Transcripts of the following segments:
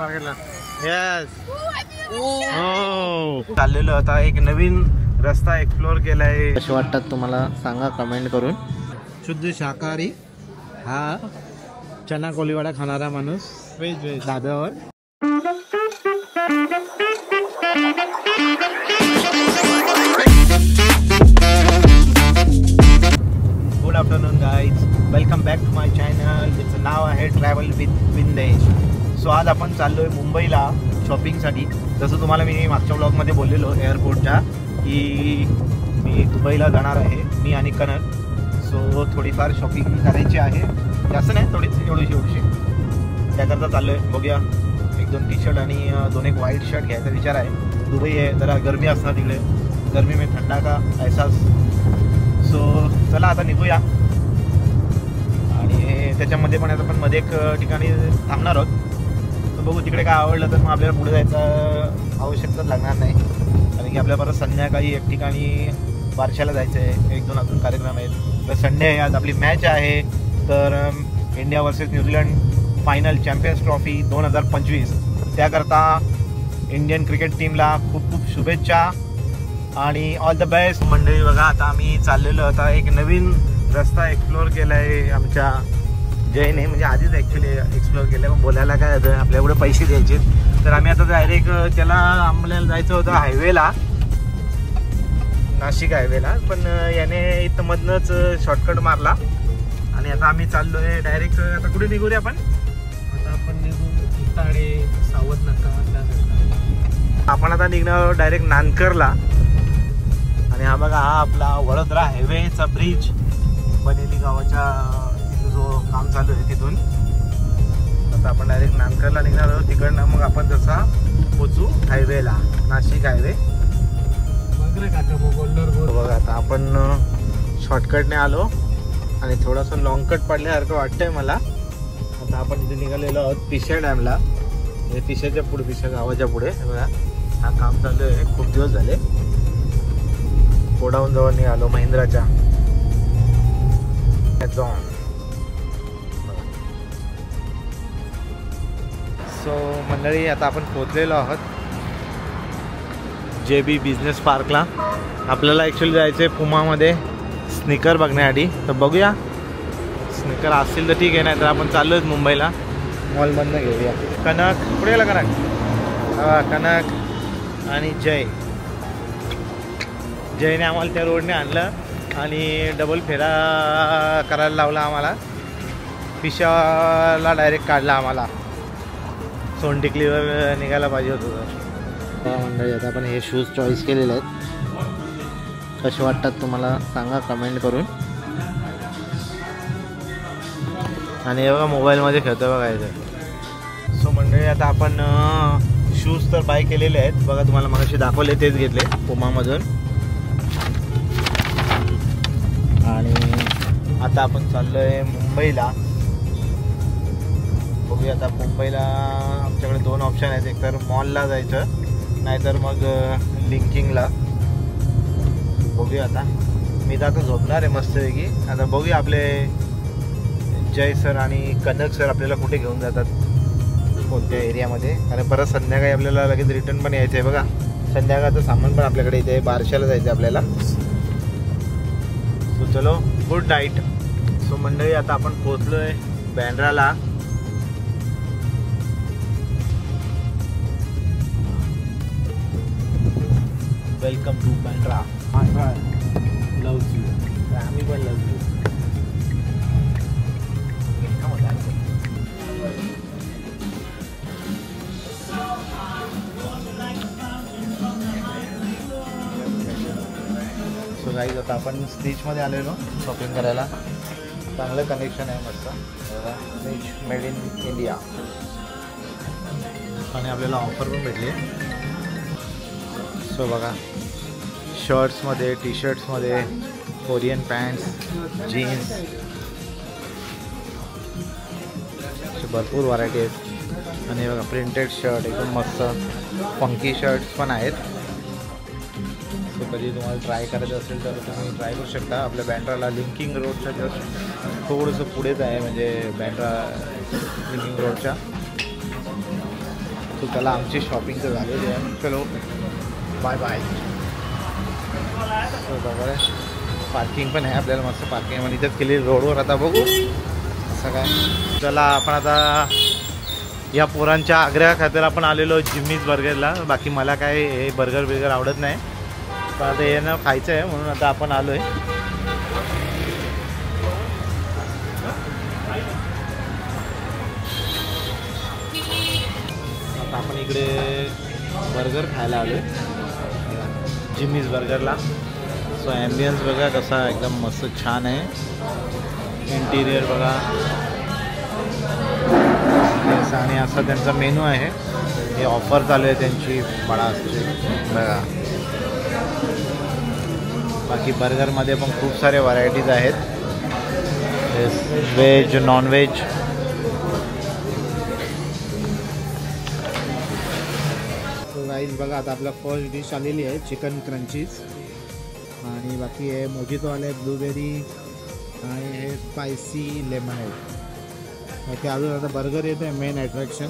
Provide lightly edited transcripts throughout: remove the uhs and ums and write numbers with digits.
मार्केटला. यस हो चाललेलो आता एक नवीन रस्ता एक्सप्लोर केलाय. कसे वाटतात तुम्हाला सांगा कमेंट करून. शुद्ध शाकाहारी हा चना कोलीवाडा खाणारा माणूस व्हेज धाब्यावर. Good afternoon guys, welcome back to my channel. It's नाव आहे ट्रॅव्हल विथ विंदेश. सो आज आपण चाललोय मुंबईला शॉपिंगसाठी. जसं तुम्हाला मी मागच्या ब्लॉगमध्ये बोललेलो एअरपोर्टच्या की मी दुबईला जाणार आहे मी आणि कनक. सो थोडीफार शॉपिंग करायची आहे, जास्त नाही, एवढीशी त्याकरता चाललोय. बघूया, एक दोन टी शर्ट आणि एक व्हाईट शर्ट घ्यायचा विचार आहे. दुबई आहे, जरा गरमी असणार तिकडे, गरमी में थंडा का एहसास. सो चला आता निघूया. आणि त्याच्यामध्ये पण आता आपण मध्ये एक ठिकाणी थांबणार आहोत. तर बघू तिकडे काय आवडलं तर मग आपल्याला पुढे जायचं आवश्यकताच लागणार नाही. कारण की आपल्या परत संध्याकाळी एक ठिकाणी बारशाला जायचं आहे. एक दोन अजून कार्यक्रम आहेत. तर संडे आहे, आज आपली मॅच आहे. तर India versus New Zealand final champions trophy 2025. त्याकरता इंडियन क्रिकेट टीमला खूप खूप शुभेच्छा आणि ऑल द बेस्ट. मंडळी बघा, आता आम्ही चाललेलो आता एक नवीन रस्ता एक्सप्लोर केला आहे आमच्या जयने. म्हणजे आधीच ॲक्च्युली एक्सप्लोर केलं आहे, पण बोलायला काय होतं आपल्या पुढे पैसे द्यायचे. तर आम्ही आता डायरेक्ट त्याला आम्हाला जायचं होतं हायवेला, नाशिक हायवेला, पण याने इथं मधनंच शॉर्टकट मारला. आणि आता आम्ही चाललो आहे डायरेक्ट. आता कुठे निघू रे आपण? आता आपण निघू इताडे, सावध नाका. आपण आता निघणार डायरेक्ट नानकरला. आणि हा बघा, हा आपला वडोदरा हायवेचा ब्रिज बनेली गावाच्या तिथं जो काम चालू आहे तिथून. आता आपण डायरेक्ट नानकरला निघणार आहोत. तिकडनं मग आपण तसा पोचू हायवेला, नाशिक हायवे. बघा आता आपण शॉर्टकटने आलो आणि थोडंसं लॉंग कट पडल्यासारखं वाटतंय मला. आता आपण इथे निघालेलो आहोत पिशा डॅमला. पिशाच्या पुढे, पिशा गावाच्या पुढे बघा हा काम चालू आहे. खूप दिवस झाले. गोडाऊन जवळ निघालो महिंद्राच्या. सो मंडळी, आता आपण पोहोचलेलो आहोत JB बिझनेस पार्कला. आपल्याला ॲक्च्युली जायचं आहे पुमामध्ये स्निकर बघण्यासाठी. तर बघूया, स्निकर असतील तर ठीक आहे, नाही तर आपण चाललो आहेत मुंबईला मॉलमधनं घेऊया. कनक कुठे गेला? कनक आणि जयने आम्हाला त्या रोडने आणलं आणि डबल फेरा करायला लावला आम्हाला. पिशाला डायरेक्ट काढला आम्हाला. सोनटिकलीवर निघायला पाहिजे होतं. तर मंडळी, आता आपण हे शूज चॉईस केलेले आहेत. कसे वाटतात तुम्हाला सांगा कमेंट करून. आणि हे बघा मोबाईलमध्ये खेळतो बघा इथे. सो मंडळी, आता आपण शूज तर बाय केलेले आहेत. बघा तुम्हाला मगाशी दाखवले तेच घेतले पुमामधून. आणि आता आपण चाललो आहे मुंबईला. बघूया आता मुंबईला आमच्याकडे दोन ऑप्शन आहेत. एक तर मॉलला जायचं, नाहीतर मग लिंकिंगला. बघूया आता. मी तर आता झोपणार आहे मस्तपैकी. आता बघूया आपले जय सर आणि कनक सर आपल्याला कुठे घेऊन जातात, कोणत्या एरियामध्ये. कारण परत संध्याकाळी आपल्याला लगेच रिटर्न पण यायचं आहे. बघा संध्याकाळचं सामान पण आपल्याकडे इथे बारशाला जायचं आहे आपल्याला. सो चलो, गुड नाईट. सो मंडळी, आता आपण पोहोचलो आहे बँड्राला. Welcome to Bandra. Love you. आम्ही पण लव्ह यू. सो गाईज, आता आपण स्टिचमध्ये आलेलो शॉपिंग करायला. चांगलं कनेक्शन आहे मस्त. Stitch made in India. आणि आपल्याला ऑफर पण भेटली. सो बघा, शर्ट्समध्ये, टी शर्ट्समध्ये, कोरियन पॅन्ट्स, जीन्स, भरपूर व्हरायटी आहेत. आणि बघा प्रिंटेड शर्ट एकदम मस्त, फंकी शर्ट्स पण आहेत. सो कधी तुम्हाला ट्राय करायचं असेल तर तुम्ही ट्राय करू शकता. आपल्या बँड्राला लिंकिंग रोडच्या जस्ट थोडंसं पुढेच आहे, म्हणजे बँड्रा लिंकिंग रोडच्या. तो त्याला आमची शॉपिंग तर झालेली आहे. चलो बाय बाय. बघा पार्किंग पण आहे आपल्याला, मस्त पार्किंग म्हणजे इथंच केली रोडवर. आता बघू असं काय. चला आपण आता या पोरांच्या आग्रहा खातर आपण आलेलो जिम्मीज बर्गरला. बाकी मला काय हे बर्गर आवडत नाही, पण आता हे ना खायचं आहे म्हणून आता आपण आलो आहे. आता आपण इकडे बर्गर खायला आलो आहे जिम्मीज बर्गरला. सो ॲम्बियन्स बघा कसा एकदम मस्त छान आहे. इंटिरियर बघा आणि असा त्यांचा मेनू आहे. हे ऑफर चालू आहे त्यांची बडाची बघा. बाकी बर्गरमध्ये पण खूप सारे व्हरायटीज आहेत, व्हेज नॉन व्हेज. तो गाईज बघा आता आपला फर्स्ट डिश आलेली आहे चिकन क्रंचीज. आणि बाकी हे मोजितो आले ब्लूबेरी आणि हे स्पायसी लेमन आहे. बाकी अजून आता बर्गर येतो आहे मेन अट्रॅक्शन.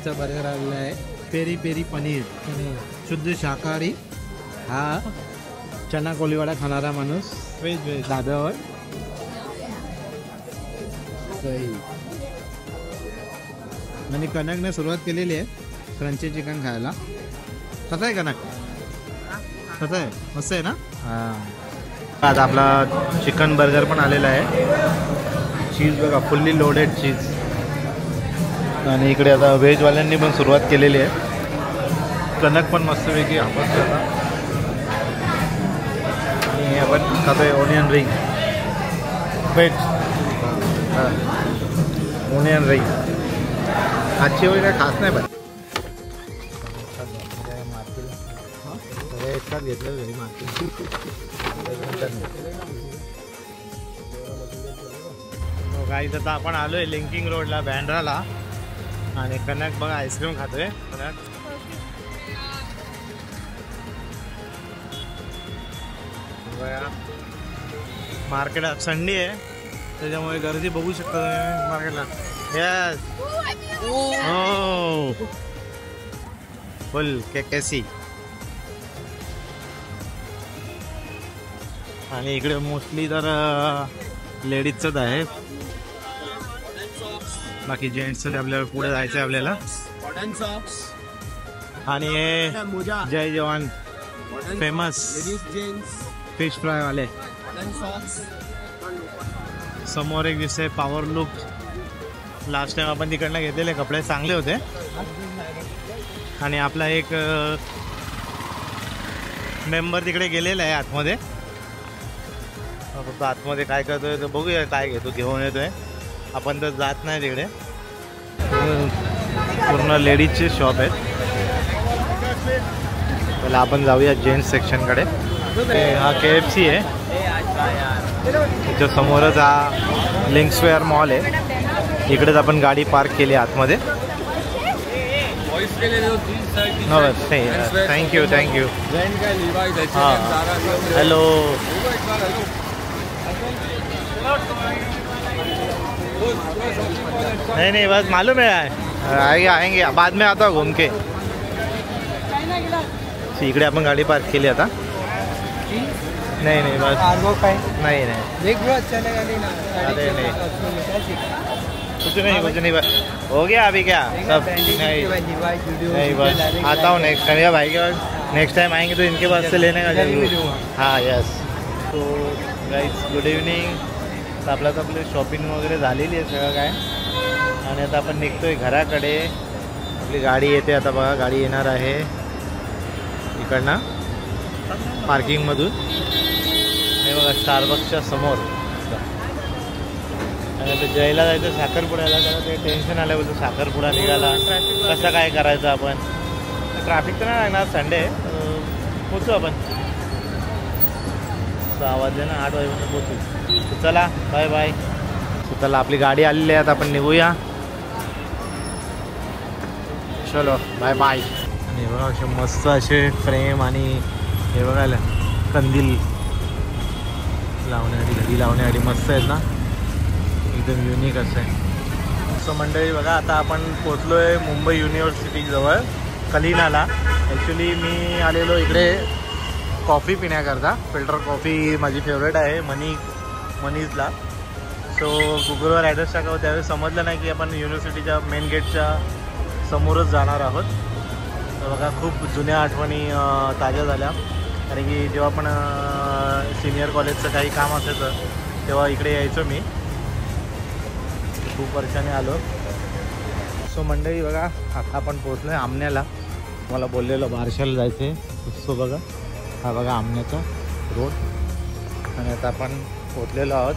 बर्गर आलेला आहे पेरी पेरी पनीर, शुद्ध शाकाहारी. हा चना कोलीवाडा खाणारा माणूस व्हेज दाब्यावर. आणि कनकने सुरुवात केलेली आहे क्रंची चिकन खायला. कसं आहे कनक? कसं आहे? मस्त आहे ना? हां आता आपला चिकन बर्गर पण आलेला आहे. चीज बघा फुल्ली लोडेड चीज. आणि इकडे आता व्हेजवाल्यांनी पण सुरुवात केलेली आहे. कनक पण मस्तपैकी आपण आणि आपण खातोय onion ring veg. Onion ring आजची वगैरे काय खास नाही पण एकटाच घेतलं घरी मार्केट. गाईस आता आपण आलोय लिंकिंग रोडला बँड्राला. आणि कनक बघा आईस्क्रीम खातोय. कनक मार्केट संडे आहे त्याच्यामुळे गर्दी बघू शकता तुम्ही मार्केटला. यस हो फुल केसी. आणि इकडे मोस्टली तर लेडीजचंच आहे. बाकी जेंट्सचं आपल्याला पुढे जायचं आहे आपल्याला. आणि हे जय जवान फेमस फिश फ्राय वाले. समोर एक दिसते पॉवर लूप. लास्ट टाइम आपण तिकडनं घेतलेले कपडे चांगले होते. आणि आपला एक मेंबर तिकडे गेलेला आहे आतमध्ये. फक्त आतमध्ये काय करतोय तर बघूया काय घेतो घेऊन येतोय. आपण तर जात नाही तिकडे. पूर्ण लेडीजचे शॉप आहेत. पहिला आपण जाऊया जेंट्स सेक्शनकडे. हा KFC आहे. त्याच्या समोरच हा लिंक्सवेअर मॉल आहे. इकडेच आपण गाडी पार्क केली आतमध्ये. Thank you thank you. हां हॅलो. नहीं बस मालूम है आएंगे बाद में आता घूम के. इकडे आपण गाडी पार्क केली आता. नहीं बस नहीं अरे नहीं कुछ नहीं बस हो गया अभी क्या सब. नहीं बस आता हूँ नेक्स्ट टाइम. या भाई के पास नेक्स्ट टाइम आएंगे तो इनके पास से लेने का जरूर. हाँ यस. तो गाइस गुड इव्हनिंग. तर आपली शॉपिंग वगैरे झालेली आहे सगळं काय. आणि आता आपण निघतोय घराकडे. आपली गाडी येते आता बघा. गाडी येणार आहे इकडनं पार्किंगमधून. हे बघा स्टारबक्सच्या समोर. आणि आता जयला जायचं साखरपुड्याला. त्याला ते टेन्शन आलं बोलतो साखरपुडा निघाला कसं काय करायचं आपण. ट्रॅफिक तर नाही लागणार संडे. पोचू आपण 6 वाजले ना. 8 वाजेपर्यंत पोचू. चला बाय बाय. चला आपली गाडी आलेली आहे आता आपण निघूया. चलो बाय बाय. आणि बघा असे मस्त असे फ्रेम आणि हे बघायला कंदील लावण्यासाठी घरी लावण्यासाठी मस्त आहेत ना. एकदम युनिक असं आहे. सो मंडळी बघा, आता आपण पोचलोय मुंबई युनिव्हर्सिटी जवळ कलिनाला. ॲक्च्युली मी आलेलो इकडे कॉफी पिण्याकरता. फिल्टर कॉफी माझी फेवरेट आहे मनीजला. सो गुगलवर ॲड्रेस टाकावं, त्यावेळेस समजलं नाही की आपण युनिव्हर्सिटीच्या मेन गेटच्या समोरच जाणार आहोत. तर बघा, खूप जुन्या आठवणी ताज्या झाल्या. कारण की जेव्हा पण सिनियर कॉलेजचं काही काम असायचं तेव्हा इकडे यायचो मी. खूप वर्षाने आलो. सो मंडळी बघा, आता आपण पोहोचलो आहे आमण्याला. मला बोललेलं बारशाला जायचं आहे. सो बघा, हा बघा आमण्याचा रोड. आणि आता आपण पोहोचलेलो आहोत.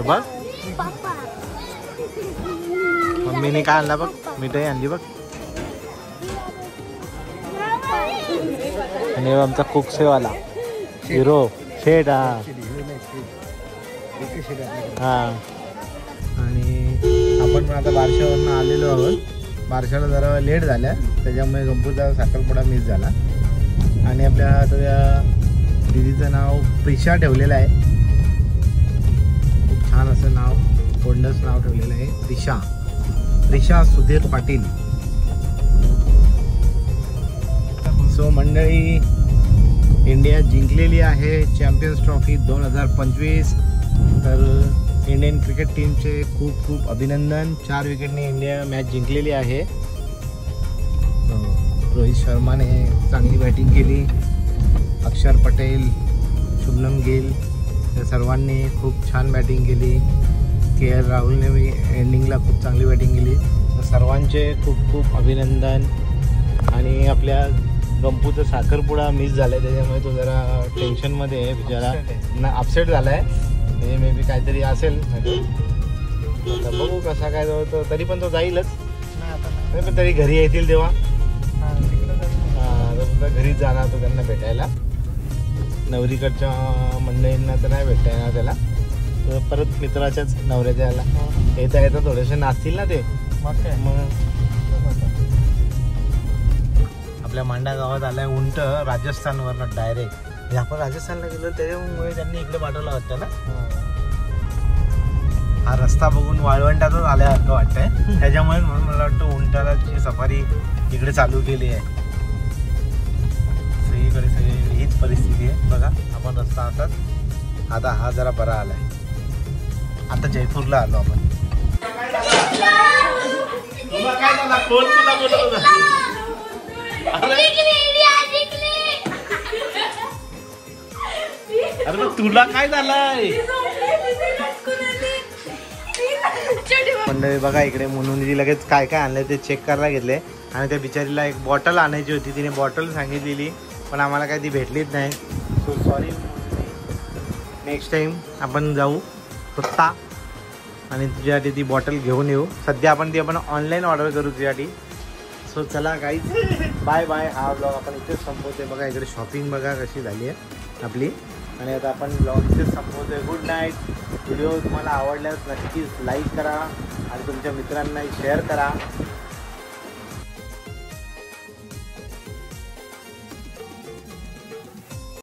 बघ मम्मीने काय आणला बघ, मिठाई आणली बघ. आणि आमचा कुकसेवाला हिरो शेठ. हा आणि आपण पण आता बारशावरनं आलेलो आहोत. बारशाला जरा लेट झाल्या, त्याच्यामुळे गणपतीचा साखरपुडा मिस झाला. आणि आपल्या आता दीदीचं नाव प्रिशा ठेवलेलं आहे. खूप छान असं नाव, गोंडस नाव ठेवलेलं आहे, प्रिशा सुधीर पाटील. सो मंडळी, इंडिया जिंकलेली आहे चॅम्पियन्स ट्रॉफी 2025. तर इंडियन क्रिकेट टीमचे खूप खूप अभिनंदन. 4 विकेटने इंडिया मॅच जिंकलेली आहे. रोहित शर्माने चांगली बॅटिंग केली. अक्षर पटेल, शुभमन गिल या सर्वांनी खूप छान बॅटिंग केली. KL राहुलने बी एंडिंगला खूप चांगली बॅटिंग केली. तर सर्वांचे खूप खूप अभिनंदन. आणि आपल्या गंपूचा साखरपुडा मिस झाला आहे, त्याच्यामुळे तो जरा टेन्शनमध्ये आहे बिचारा. अपसेट झाला आहे. म्हणजे मे बी काहीतरी असेल. आता बघू कसा काय होतं. तरी पण तो जाईलच. नाही पण तरी घरी येतील तेव्हा घरीच जाणार तो त्यांना भेटायला. नवरीकडच्या मंडळींना तर नाही भेटता येणार त्याला. तर परत मित्राच्याच नवऱ्याच्या याला येता येता थोडेसे नाचतील ना ते. मग आपल्या मांडा गावात आलाय उंट राजस्थानवरनं डायरेक्ट. आपण राजस्थानला गेलो त्याच्यामुळे त्यांनी इकडे पाठवलं वाटतं ना. हा रस्ता बघून वाळवंटातच आल्यासारखं वाटतंय, त्याच्यामुळे म्हणून मला वाटतं उंटाची सफारी इकडे चालू केली आहे. सगळीकडे सगळी हीच परिस्थिती आहे. बघा, आपण रस्ता आता हा जरा बरा आलाय. आता जयपूरला आलो आपण. अरे तुला काय झालंय? मंडळी बघा, इकडे मुनुंजी लगेच काय काय आणलंय ते चेक करायला घेतले. आणि त्या बिचारीला एक बॉटल आणायची होती. तिने बॉटल सांगितलेली पण आम्हाला काय ती भेटलीच नाही. So sorry. नेक्स्ट टाइम आपण जाऊ स्वतः आणि तुझ्यासाठी ती बॉटल घेऊन येऊ. सध्या आपण ऑनलाईन ऑर्डर करू तुझ्यासाठी. सो चला गाईज, बाय बाय. हा ब्लॉग आपण इथेच संपवतोय. बघा इकडे शॉपिंग बघा कशी झाली आहे आपली. आणि आता आपण ब्लॉग इथेच संपवतोय. Good night. व्हिडिओ तुम्हाला आवडल्यास नक्कीच लाईक करा आणि तुमच्या मित्रांनाही शेअर करा.